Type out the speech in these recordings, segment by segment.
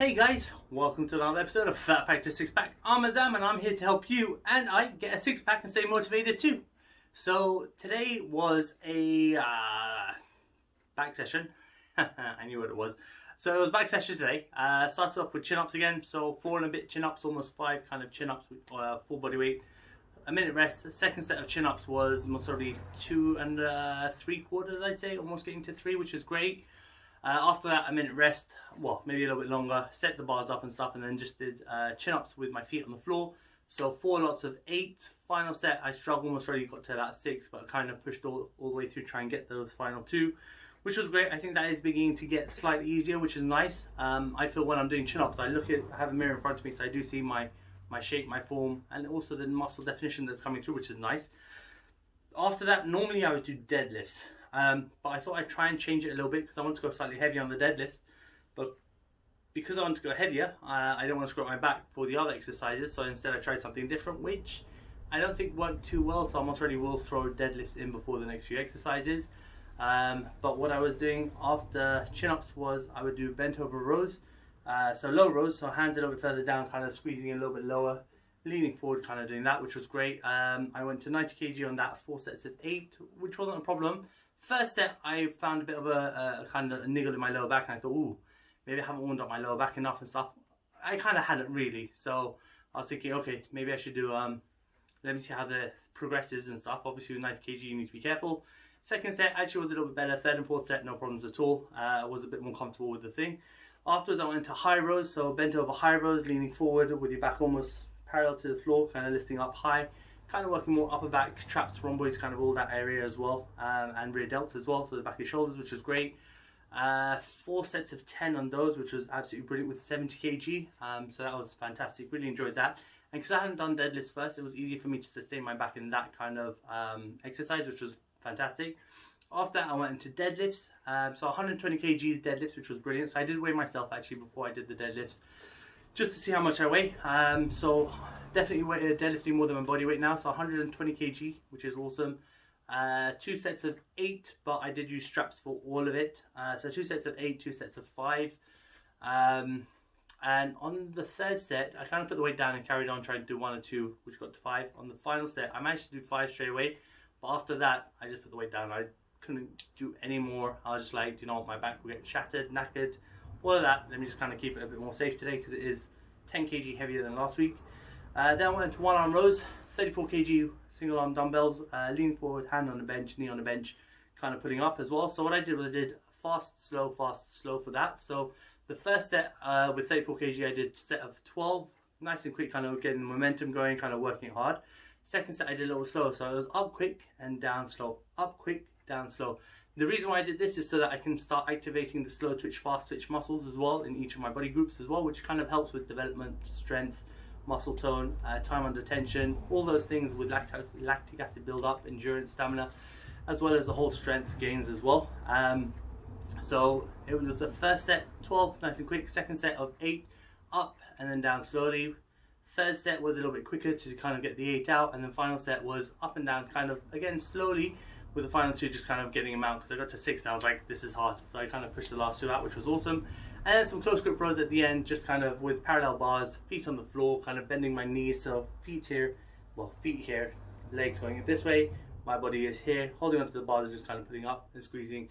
Hey guys, welcome to another episode of Fat Pack to Six Pack. I'm Azam and I'm here to help you and I get a six pack and stay motivated too. So today was a back session. I knew what it was. So it was back session today. Started off with chin ups again. So 4 and a bit chin ups, almost 5 kind of chin ups with full body weight. A minute rest. The second set of chin ups was most probably 2 and 3/4, I'd say, almost getting to 3, which is great. After that, a minute rest, well, maybe a little bit longer, set the bars up and stuff, and then just did chin-ups with my feet on the floor. So 4 lots of 8. Final set, I struggled, almost already got to about 6, but I kind of pushed all the way through, try and get those final 2, which was great. I think that is beginning to get slightly easier, which is nice. I feel when I'm doing chin-ups, I have a mirror in front of me, so I do see my shape, my form, and also the muscle definition that's coming through, which is nice. After that, normally I would do deadlifts. But I thought I'd try and change it a little bit because I want to go slightly heavier on the deadlift. But because I want to go heavier, I don't want to screw up my back for the other exercises. So instead I tried something different, which I don't think worked too well. So I most already will throw deadlifts in before the next few exercises. But what I was doing after chin-ups was I would do bent over rows. So low rows, so hands a little bit further down, kind of squeezing a little bit lower. Leaning forward, kind of doing that, which was great. I went to 90 kg on that, 4 sets of 8, which wasn't a problem. First set, I found a bit of a kind of a niggle in my lower back, and I thought, ooh, maybe I haven't warmed up my lower back enough and stuff. I kind of hadn't really, so I was thinking, okay, maybe I should do, let me see how the progresses and stuff. Obviously with 90 kg, you need to be careful. Second set actually was a little bit better. Third and fourth set, no problems at all. I was a bit more comfortable with the thing. Afterwards, I went into high rows, so bent over high rows, leaning forward with your back almost parallel to the floor, kind of lifting up high. Kind of working more upper back, traps, rhomboids, kind of all that area as well, and rear delts as well, so the back of your shoulders, which is great. 4 sets of 10 on those, which was absolutely brilliant with 70 kg, so that was fantastic, really enjoyed that. And because I hadn't done deadlifts first, it was easy for me to sustain my back in that kind of exercise, which was fantastic. After that, I went into deadlifts, so 120 kg deadlifts, which was brilliant. So I did weigh myself actually before I did the deadlifts, just to see how much I weigh. So definitely deadlifting more than my body weight now, so 120 kg, which is awesome. 2 sets of 8, but I did use straps for all of it. So 2 sets of 8, 2 sets of 5. And on the third set, I kind of put the weight down and carried on trying to do 1 or 2, which got to 5. On the final set, I managed to do 5 straight away, but after that, I just put the weight down. I couldn't do any more. I was just like, you know what, my back will get shattered, knackered, all of that. Let me just kind of keep it a bit more safe today because it is 10 kg heavier than last week. Then I went into 1 arm rows, 34 kg single arm dumbbells, leaning forward, hand on the bench, knee on the bench, kind of putting up as well. So what I did was I did fast, slow for that. So the first set with 34 kg, I did a set of 12, nice and quick, kind of getting the momentum going, kind of working hard. Second set I did a little slower, so it was up quick and down slow, up quick, down slow. The reason why I did this is so that I can start activating the slow twitch, fast twitch muscles as well in each of my body groups as well, which kind of helps with development, strength, muscle tone, time under tension, all those things with lactic acid build up, endurance, stamina, as well as the whole strength gains as well. So it was the first set 12, nice and quick. Second set of 8, up and then down slowly. Third set was a little bit quicker to kind of get the 8 out, and then final set was up and down, kind of again slowly, with the final 2 just kind of getting them out because I got to 6 and I was like, this is hard. So I kind of pushed the last 2 out, which was awesome. And then some close grip rows at the end, just kind of with parallel bars, feet on the floor, kind of bending my knees. So feet here, well, feet here, legs going this way, my body is here, holding onto the bars, just kind of putting up and squeezing,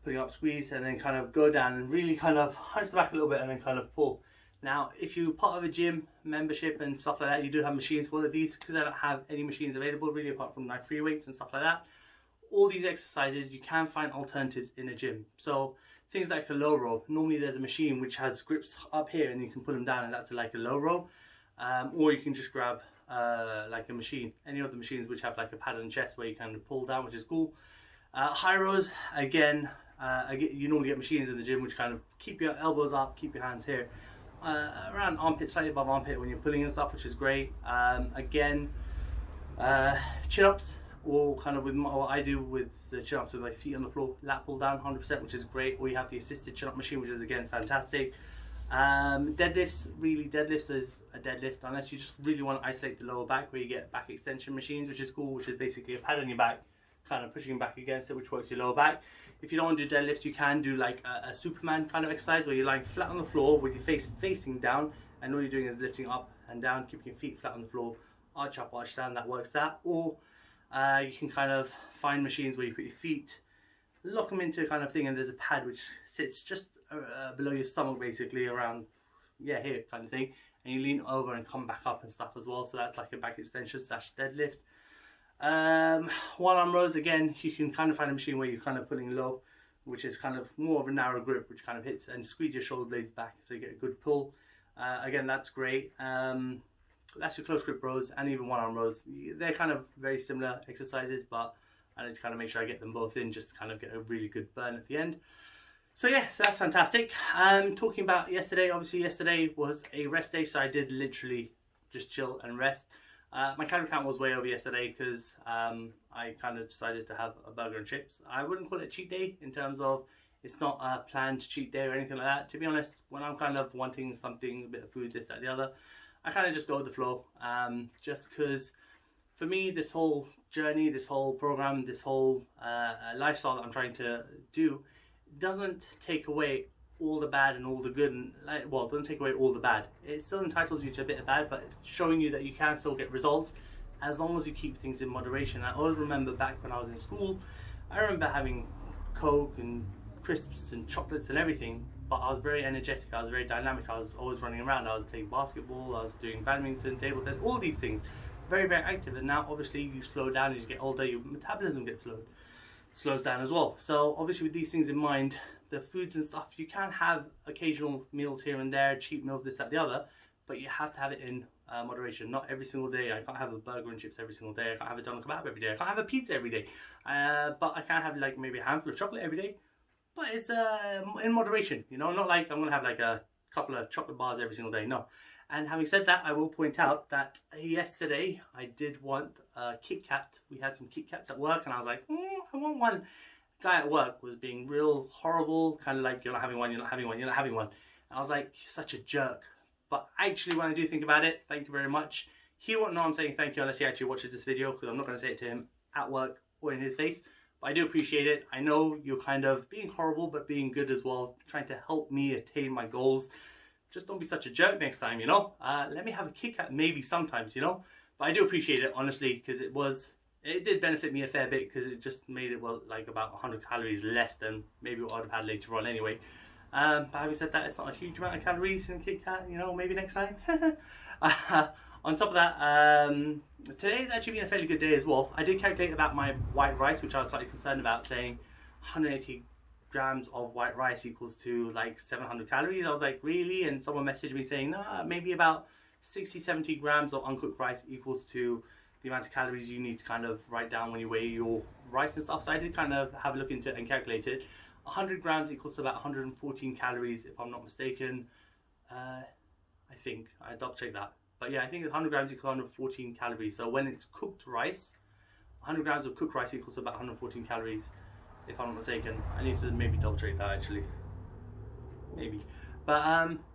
putting up, squeeze, and then kind of go down and really kind of hunch the back a little bit and then kind of pull. Now, if you're part of a gym membership and stuff like that, you do have machines for all of these, because I don't have any machines available really apart from like free weights and stuff like that. All these exercises, you can find alternatives in a gym. So things like a low row, normally there's a machine which has grips up here and you can put them down and that's like a low row. Or you can just grab like a machine, any of the machines which have like a pad on chest where you can pull down, which is cool. High rows, again, you normally get machines in the gym which kind of keep your elbows up, keep your hands here. Around armpit, slightly above armpit when you're pulling and stuff, which is great. Again, chin-ups, or kind of with what I do with the chin-ups with my feet on the floor, lat pull down 100%, which is great. Or you have the assisted chin-up machine, which is again fantastic. Deadlifts, really deadlifts is a deadlift unless you just really want to isolate the lower back, where you get back extension machines, which is cool, which is basically a pad on your back, kind of pushing back against it, which works your lower back. If you don't want to do deadlifts, you can do like a Superman kind of exercise where you're lying flat on the floor with your face facing down, and all you're doing is lifting up and down, keeping your feet flat on the floor, arch up, arch down. That works that. Or you can kind of find machines where you put your feet, lock them into a kind of thing, and there's a pad which sits just below your stomach, basically around, yeah, here kind of thing, and you lean over and come back up and stuff as well. So that's like a back extension / deadlift. One arm rows, again, you can kind of find a machine where you're kind of pulling low, which is kind of more of a narrow grip, which kind of hits and squeeze your shoulder blades back so you get a good pull. Again, that's great. That's your close grip rows, and even one arm rows. They're kind of very similar exercises, but I need to kind of make sure I get them both in just to kind of get a really good burn at the end. So yeah, so that's fantastic. Talking about yesterday, obviously yesterday was a rest day, so I did literally just chill and rest. My calorie count was way over yesterday because I kind of decided to have a burger and chips. I wouldn't call it a cheat day in terms of it's not a planned cheat day or anything like that. To be honest, when I'm kind of wanting something, a bit of food, this, that, the other, I kind of just go with the flow. Just because for me, this whole journey, this whole program, this whole lifestyle that I'm trying to do doesn't take away all the bad and all the good, and well, doesn't take away all the bad. It still entitles you to a bit of bad, but showing you that you can still get results as long as you keep things in moderation. I always remember back when I was in school, I remember having Coke and crisps and chocolates and everything, but I was very energetic, I was very dynamic, I was always running around, I was playing basketball, I was doing badminton, table tennis, all these things, very, very active. And now obviously you slow down as you get older, your metabolism gets slows down as well. So obviously with these things in mind, the foods and stuff, you can have occasional meals here and there, cheat meals, this, that, the other, but you have to have it in moderation. Not every single day. I can't have a burger and chips every single day. I can't have a doner kebab every day. I can't have a pizza every day. But I can have like maybe a handful of chocolate every day. But it's in moderation, you know, not like I'm going to have like a couple of chocolate bars every single day, no. And having said that, I will point out that yesterday I did want a Kit Kat. We had some Kit Kats at work, and I was like, I want one. Guy at work was being real horrible, kind of like, you're not having one, you're not having one, you're not having one. And I was like, you're such a jerk. But actually, when I do think about it, thank you very much. He won't know I'm saying thank you unless he actually watches this video, because I'm not going to say it to him at work or in his face. But I do appreciate it. I know you're kind of being horrible, but being good as well, trying to help me attain my goals. Just don't be such a jerk next time, you know. Let me have a Kit Kat maybe sometimes, you know. But I do appreciate it, honestly, because it did benefit me a fair bit, because it just made it, well, like about 100 calories less than maybe what I'd have had later on anyway. But having said that, it's not a huge amount of calories in Kit Kat, you know, maybe next time. On top of that, today's actually been a fairly good day as well. I did calculate about my white rice, which I was slightly concerned about, saying 180 grams of white rice equals to like 700 calories. I was like, really? And someone messaged me saying, nah, maybe about 60-70 grams of uncooked rice equals to the amount of calories you need to kind of write down when you weigh your rice and stuff. So I did kind of have a look into it and calculate it. 100 grams equals to about 114 calories, if I'm not mistaken. I think, I double check that. But yeah, I think 100 grams equals 114 calories. So when it's cooked rice, 100 grams of cooked rice equals to about 114 calories, if I'm not mistaken. I need to maybe double check that actually. Maybe. But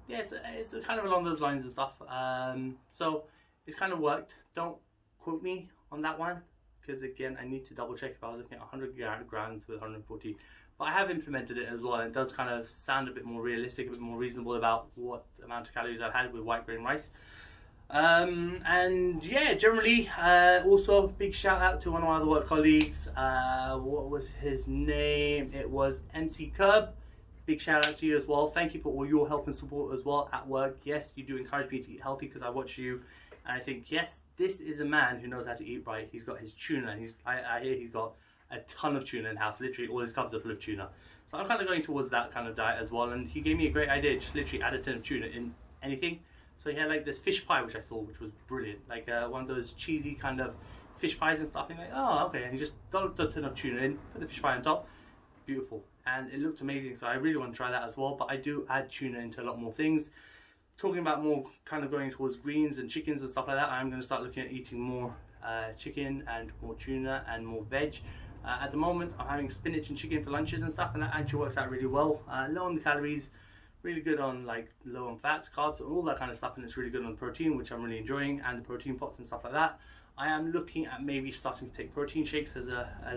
yeah, it's kind of along those lines and stuff. So it's kind of worked. Don't quote me on that one, because again, I need to double check if I was looking at 100 grams with 140. But I have implemented it as well, and it does kind of sound a bit more realistic, a bit more reasonable about what amount of calories I've had with white grain rice. And yeah, generally, also big shout out to one of my other work colleagues. What was his name? It was MC Curb. Big shout out to you as well. Thank you for all your help and support as well at work. Yes, you do encourage me to eat healthy, because I watch you, and I think, yes, this is a man who knows how to eat right. He's got his tuna, and I hear he's got a ton of tuna in the house. Literally all his cupboards are full of tuna. So I'm kind of going towards that kind of diet as well, and he gave me a great idea. Just literally add a tin of tuna in anything. So he had like this fish pie, which I saw, which was brilliant. Like one of those cheesy kind of fish pies and stuff. And like, oh, okay. And he just dumped a tin of tuna in, put the fish pie on top. Beautiful. And it looked amazing. So I really want to try that as well. But I do add tuna into a lot more things. Talking about more kind of going towards greens and chickens and stuff like that, I'm going to start looking at eating more chicken and more tuna and more veg. At the moment, I'm having spinach and chicken for lunches and stuff, and that actually works out really well. Low on the calories, really good on like low on fats, carbs, and all that kind of stuff, and it's really good on protein, which I'm really enjoying, and the protein pots and stuff like that. I am looking at maybe starting to take protein shakes as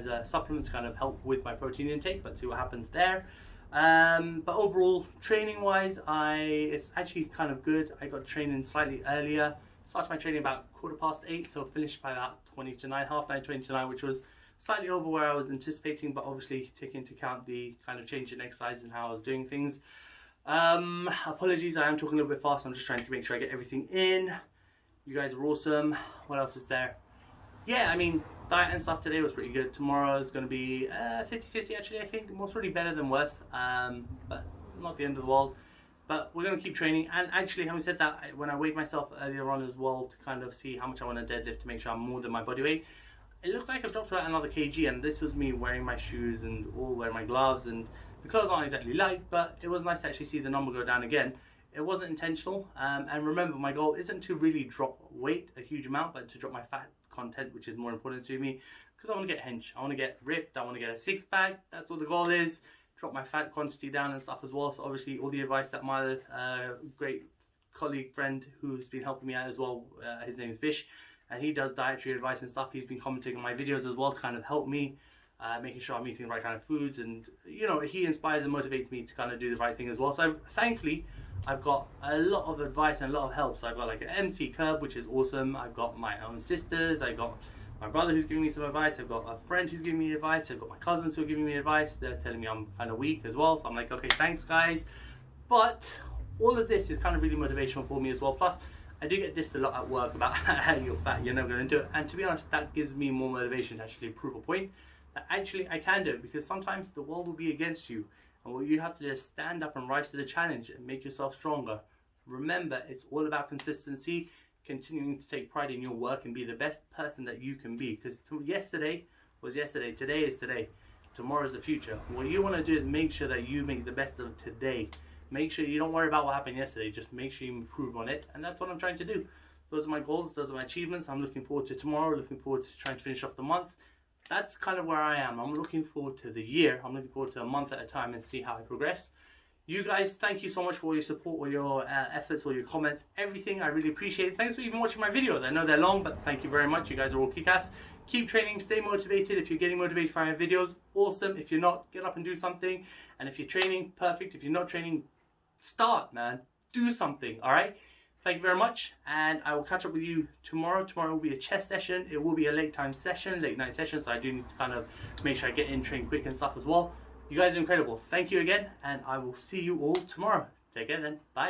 a supplement to kind of help with my protein intake. Let's see what happens there. But overall, training wise, it's actually kind of good. I got training slightly earlier. Started my training about 8:15, so finished by about 20 to 9, half 9, 20 to 9, which was slightly over where I was anticipating, but obviously taking into account the kind of change in exercise and how I was doing things. Apologies, I am talking a little bit fast. I'm just trying to make sure I get everything in. You guys are awesome. What else is there? Yeah, I mean, diet and stuff today was pretty good. Tomorrow is going to be 50-50 actually, I think. Most probably better than worse, but not the end of the world. But we're going to keep training. And actually, having said that, when I weighed myself earlier on as well to kind of see how much I want to deadlift to make sure I'm more than my body weight, it looks like I've dropped about another kg, and this was me wearing my shoes and all wearing my gloves, and the clothes aren't exactly light, but it was nice to actually see the number go down again. It wasn't intentional, and remember, my goal isn't to really drop weight a huge amount, but to drop my fat content, which is more important to me, because I want to get hench, I want to get ripped, I want to get a six-pack. That's what the goal is. Drop my fat quantity down and stuff as well. So obviously all the advice that my great colleague friend who's been helping me out as well, his name is Vish, and he does dietary advice and stuff. He's been commenting on my videos as well to kind of help me, making sure I'm eating the right kind of foods, and you know, he inspires and motivates me to kind of do the right thing as well. So thankfully I've got a lot of advice and a lot of help. So I've got like an MC Curb, which is awesome. I've got my own sisters, I got my brother who's giving me some advice, I've got a friend who's giving me advice, I've got my cousins who are giving me advice. They're telling me I'm kind of weak as well, so I'm like, okay, thanks guys. But all of this is kind of really motivational for me as well. Plus I do get dissed a lot at work about how you're fat, you're never going to do it. And to be honest, that gives me more motivation to actually prove a point that actually I can do it, because sometimes the world will be against you, and what you have to do is stand up and rise to the challenge and make yourself stronger. Remember, it's all about consistency, continuing to take pride in your work and be the best person that you can be, because yesterday was yesterday, today is today, tomorrow is the future. What you want to do is make sure that you make the best of today. Make sure you don't worry about what happened yesterday, just make sure you improve on it, and that's what I'm trying to do. Those are my goals, those are my achievements. I'm looking forward to tomorrow, looking forward to trying to finish off the month. That's kind of where I am. I'm looking forward to the year, I'm looking forward to a month at a time and see how I progress. You guys, thank you so much for all your support, all your efforts, all your comments, everything. I really appreciate it. Thanks for even watching my videos. I know they're long, but thank you very much. You guys are all kick-ass. Keep training, stay motivated. If you're getting motivated by my videos, awesome. If you're not, get up and do something. And if you're training, perfect. If you're not training, start, man. Do something, all right? Thank you very much, and I will catch up with you tomorrow. Tomorrow will be a chest session. It will be a late night session, so I do need to kind of make sure I get in, train quick and stuff as well. You guys are incredible. Thank you again, and I will see you all tomorrow. Take care then. Bye.